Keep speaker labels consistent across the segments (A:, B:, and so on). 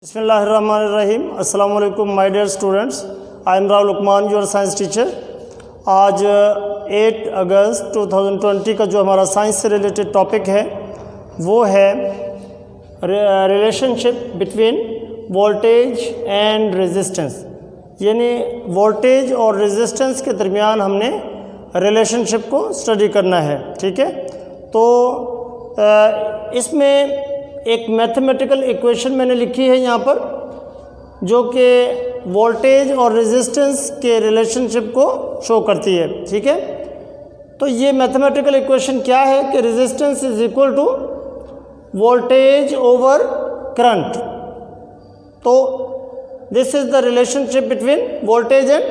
A: बिस्मिल्लाहिर्रहमानिर्रहीम। अस्सलाम वालेकुम my dear students, I am Rahul Luqman, your science teacher. आज 8 अगस्त 2020 का जो हमारा साइंस से रिलेटेड टॉपिक है वो है relationship between voltage and resistance, यानी वोल्टेज और रेजिस्टेंस के दरमियान हमने रिलेशनशिप को स्टडी करना है। ठीक है, तो इसमें एक मैथमेटिकल इक्वेशन मैंने लिखी है यहाँ पर, जो कि वोल्टेज और रेजिस्टेंस के रिलेशनशिप को शो करती है। ठीक है, तो ये मैथमेटिकल इक्वेशन क्या है कि resistance is equal to voltage over current. तो this is the relationship between voltage and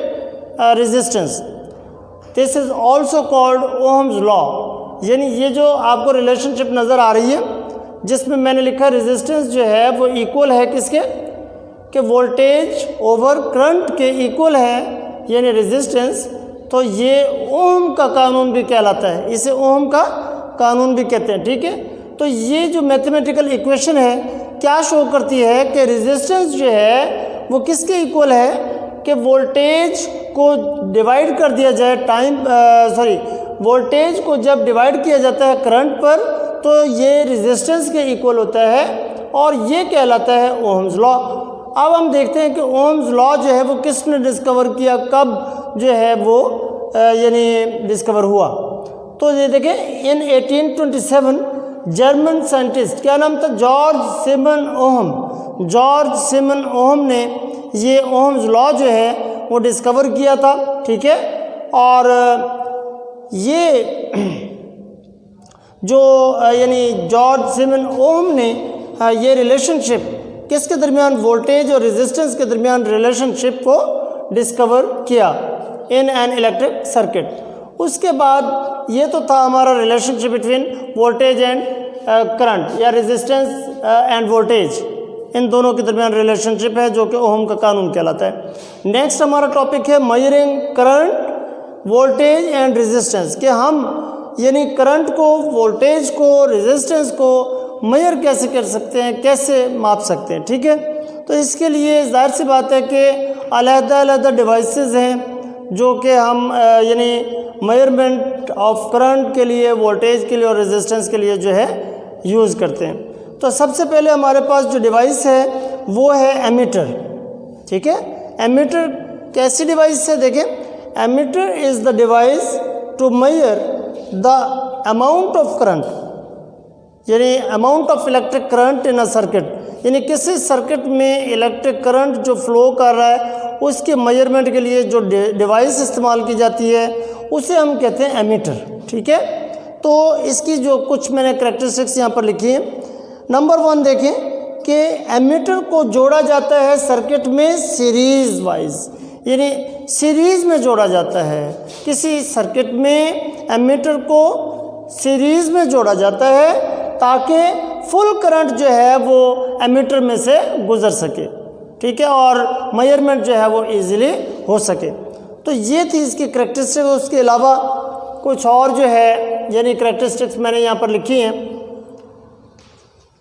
A: resistance. This is also called Ohm's law, यानी ये जो आपको रिलेशनशिप नज़र आ रही है जिसमें मैंने लिखा रेजिस्टेंस जो है वो इक्वल है किसके, कि वोल्टेज ओवर करंट के इक्वल है, यानी रेजिस्टेंस। तो ये ओम का कानून भी कहलाता है, इसे ओम का कानून भी कहते हैं। ठीक है, तो ये जो मैथमेटिकल इक्वेशन है क्या शो करती है कि रेजिस्टेंस जो है वो किसके इक्वल है, कि वोल्टेज को डिवाइड कर दिया जाए वोल्टेज को जब डिवाइड किया जाता है करंट पर तो ये रेजिस्टेंस के इक्वल होता है, और ये कहलाता है ओहम्स लॉ। अब हम देखते हैं कि ओहम्स लॉ जो है वो किसने डिस्कवर किया, कब जो है वो यानी डिस्कवर हुआ। तो ये देखें, इन 1827 जर्मन साइंटिस्ट, क्या नाम था, जॉर्ज सिमन ओहम। जॉर्ज सिमन ओहम ने ये ओहम्स लॉ जो है वो डिस्कवर किया था। ठीक है, और ये जो यानी जॉर्ज सिमन ओहम ने ये रिलेशनशिप किसके दरमियान, वोल्टेज और रेजिस्टेंस के दरमियान रिलेशनशिप को डिस्कवर किया इन एन इलेक्ट्रिक सर्किट। उसके बाद ये तो था हमारा relationship between voltage and current, या रेजिस्टेंस एंड वोल्टेज, इन दोनों के दरमियान रिलेशनशिप है जो कि ओहम का कानून कहलाता है। नेक्स्ट हमारा टॉपिक है measuring current, voltage and resistance, कि हम यानी करंट को, वोल्टेज को, रेजिस्टेंस को मेजर कैसे कर सकते हैं, कैसे माप सकते हैं। ठीक है, तो इसके लिए जाहिर सी बात है कि अलग-अलग डिवाइसेस हैं जो कि हम यानी मेजरमेंट ऑफ करंट के लिए, वोल्टेज के लिए और रेजिस्टेंस के लिए जो है यूज़ करते हैं। तो सबसे पहले हमारे पास जो डिवाइस है वो है एमीटर। ठीक है, एमीटर कैसी डिवाइस है, देखें, ammeter is the device to measure the amount of current, यानी amount of electric current in a circuit, यानी किसी सर्किट में इलेक्ट्रिक करंट जो फ्लो कर रहा है उसके मेजरमेंट के लिए जो डिवाइस इस्तेमाल की जाती है उसे हम कहते हैं एमीटर। ठीक है, तो इसकी जो कुछ मैंने करैक्टरिस्टिक्स यहाँ पर लिखी है। नंबर 1 देखें कि एमीटर को जोड़ा जाता है सर्किट में सीरीज वाइज, यानी सीरीज़ में जोड़ा जाता है। किसी सर्किट में एमीटर को सीरीज़ में जोड़ा जाता है ताकि फुल करंट जो है वो एमीटर में से गुजर सके। ठीक है, और मेजरमेंट जो है वो इजीली हो सके। तो ये थी इसकी करैक्टरिस्टिक्स। उसके अलावा कुछ और जो है यानी करैक्टरिस्टिक्स मैंने यहाँ पर लिखी हैं।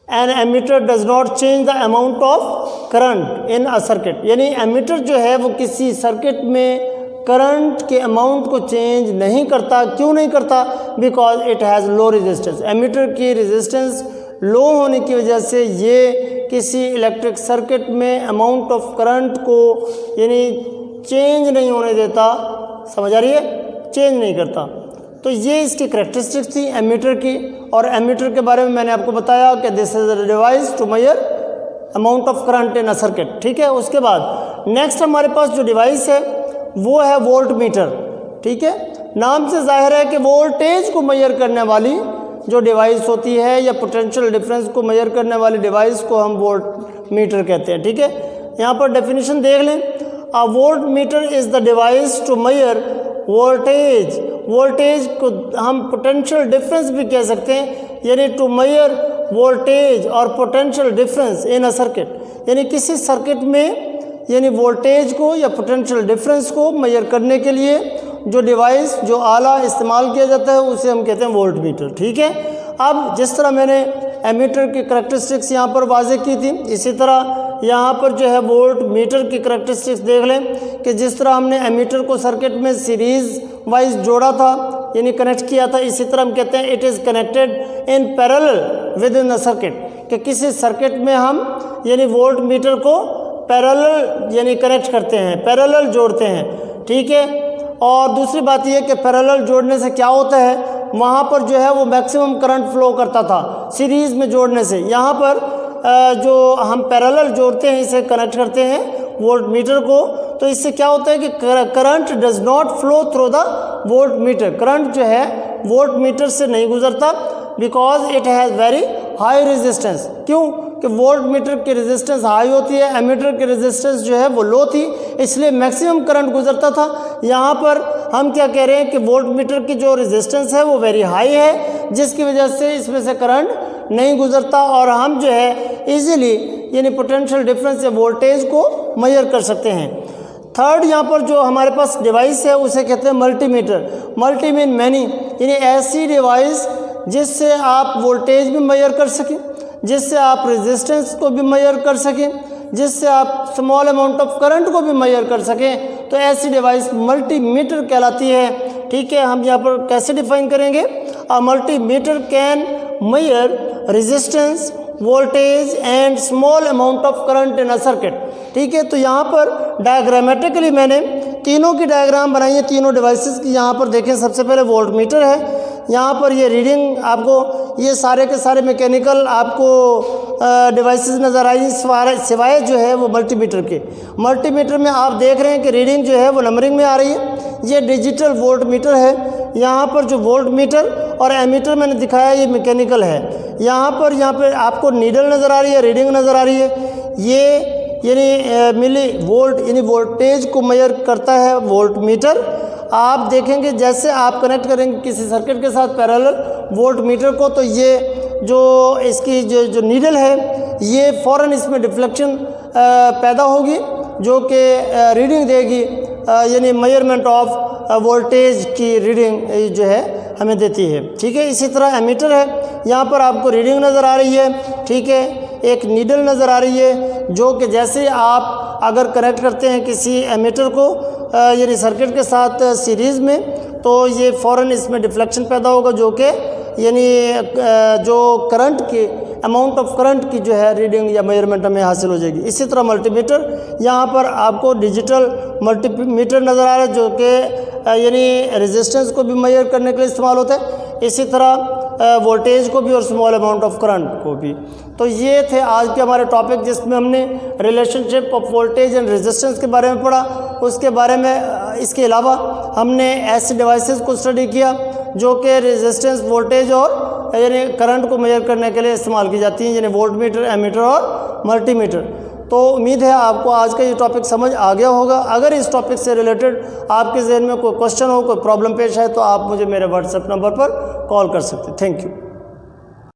A: An ammeter does not change the amount of current in a circuit, यानी एमीटर जो है वो किसी सर्किट में करंट के अमाउंट को चेंज नहीं करता। क्यों नहीं करता, because it has low resistance. Ammeter की रेजिस्टेंस लो होने की वजह से ये किसी इलेक्ट्रिक सर्किट में अमाउंट ऑफ करंट को यानी चेंज नहीं होने देता। समझ आ रही है, चेंज नहीं करता। तो ये इसकी करैक्टरिस्टिक्स थी एमीटर की। और एमीटर के बारे में मैंने आपको बताया कि this is a device to measure amount of current in a circuit. ठीक है, उसके बाद नेक्स्ट हमारे पास जो डिवाइस है वो है वोल्ट मीटर। ठीक है, नाम से जाहिर है कि वोल्टेज को मेजर करने वाली जो डिवाइस होती है या पोटेंशियल डिफरेंस को मेजर करने वाली डिवाइस को हम वोल्ट मीटर कहते हैं। ठीक है, यहाँ पर डेफिनेशन देख लें। A voltmeter is the device to measure voltage, voltage को हम पोटेंशियल डिफरेंस भी कह सकते हैं, यानी टू मेजर वोल्टेज और potential difference in a circuit, यानी किसी सर्किट में यानी वोल्टेज को या पोटेंशियल डिफरेंस को मेजर करने के लिए जो डिवाइस, जो आला इस्तेमाल किया जाता है उसे हम कहते हैं वोल्ट मीटर। ठीक है, अब जिस तरह मैंने एमीटर की करैक्टरिस्टिक्स यहाँ पर वाज़े की थी, इसी तरह यहाँ पर जो है वोल्ट मीटर की करैक्टरिस्टिक्स देख लें कि जिस तरह हमने एमीटर को सर्किट में सीरीज वाइज जोड़ा था यानी कनेक्ट किया था, इसी तरह हम कहते हैं it is connected in parallel with in the circuit, कि किसी सर्किट में हम यानी वोल्ट मीटर को पैरेलल यानी कनेक्ट करते हैं, पैरेलल जोड़ते हैं, ठीक है। और दूसरी बात यह कि पैरेलल जोड़ने से क्या होता है, वहाँ पर जो है वो मैक्सिमम करंट फ्लो करता था सीरीज़ में जोड़ने से। यहाँ पर जो हम पैरेलल जोड़ते हैं, इसे कनेक्ट करते हैं वोल्ट मीटर को, तो इससे क्या होता है कि current does not flow through the volt meter, current जो है वोल्ट मीटर से नहीं गुजरता, because it has very high resistance. क्यों कि वोल्ट मीटर की रेजिस्टेंस हाई होती है, एमीटर की रेजिस्टेंस जो है वो लो थी, इसलिए मैक्सिमम करंट गुजरता था। यहाँ पर हम क्या कह रहे हैं कि वोल्ट मीटर की जो रेजिस्टेंस है वो वेरी हाई है, जिसकी वजह से इसमें से करंट नहीं गुजरता और हम जो है इजीली यानी पोटेंशियल डिफरेंस या वोल्टेज को मेजर कर सकते हैं। थर्ड, यहाँ पर जो हमारे पास डिवाइस है उसे कहते हैं मल्टीमीटर। मल्टी मीन मैनी, यानी ऐसी डिवाइस जिससे आप वोल्टेज भी मेजर कर सकें, जिससे आप रेजिस्टेंस को भी मेजर कर सकें, जिससे आप स्मॉल अमाउंट ऑफ करंट को भी मेजर कर सकें, तो ऐसी डिवाइस मल्टीमीटर कहलाती है, ठीक है। हम यहाँ पर कैसे डिफाइन करेंगे, a multimeter can measure resistance, voltage and small amount of current in a circuit, ठीक है। तो यहाँ पर डायग्रामेटिकली मैंने तीनों की डायग्राम बनाई है, तीनों डिवाइसेस की। यहाँ पर देखें, सबसे पहले वोल्ट मीटर है, यहाँ पर ये रीडिंग आपको ये सारे के सारे मैकेनिकल आपको डिवाइसेस नज़र आई सिवाय जो है वो मल्टीमीटर के। मल्टीमीटर में आप देख रहे हैं कि रीडिंग जो है वो नंबरिंग में आ रही है। ये डिजिटल वोल्ट मीटर है। यहाँ पर जो वोल्ट मीटर और एमीटर मैंने दिखाया ये मैकेनिकल है। यहाँ पर आपको नीडल नज़र आ रही है, रीडिंग नज़र आ रही है। ये यानी मिली वोल्ट यानी वोल्टेज को मेजर करता है वोल्ट मीटर। आप देखेंगे जैसे आप कनेक्ट करेंगे किसी सर्किट के साथ पैरेलल वोल्ट मीटर को, तो ये जो इसकी जो नीडल है ये फ़ौरन इसमें डिफ्लेक्शन पैदा होगी जो कि रीडिंग देगी, यानी मेजरमेंट ऑफ वोल्टेज की रीडिंग जो है हमें देती है, ठीक है। इसी तरह एमीटर है, यहाँ पर आपको रीडिंग नज़र आ रही है, ठीक है। एक नीडल नज़र आ रही है जो कि जैसे आप अगर कनेक्ट करते हैं किसी एमीटर को यानी सर्किट के साथ सीरीज़ में, तो ये फ़ौरन इसमें डिफ्लेक्शन पैदा होगा जो कि यानी जो करंट की अमाउंट ऑफ करंट की जो है रीडिंग या मेजरमेंट हमें हासिल हो जाएगी। इसी तरह मल्टीमीटर, यहाँ पर आपको डिजिटल मल्टीमीटर नज़र आ रहा है जो कि यानी रेजिस्टेंस को भी मेजर करने के लिए इस्तेमाल होता है, इसी तरह वोल्टेज को भी और स्मॉल अमाउंट ऑफ करंट को भी। तो ये थे आज के हमारे टॉपिक जिसमें हमने relationship of voltage and resistance के बारे में पढ़ा। उसके बारे में इसके अलावा हमने ऐसे डिवाइसेस को स्टडी किया जो कि रेजिस्टेंस, वोल्टेज और यानी करंट को मेजर करने के लिए इस्तेमाल की जाती हैं, यानी वोल्ट मीटर, एमीटर और मल्टीमीटर। तो उम्मीद है आपको आज का ये टॉपिक समझ आ गया होगा। अगर इस टॉपिक से रिलेटेड आपके जहन में कोई क्वेश्चन हो, कोई प्रॉब्लम पेश है, तो आप मुझे मेरे व्हाट्सएप नंबर पर कॉल कर सकते हैं। Thank you.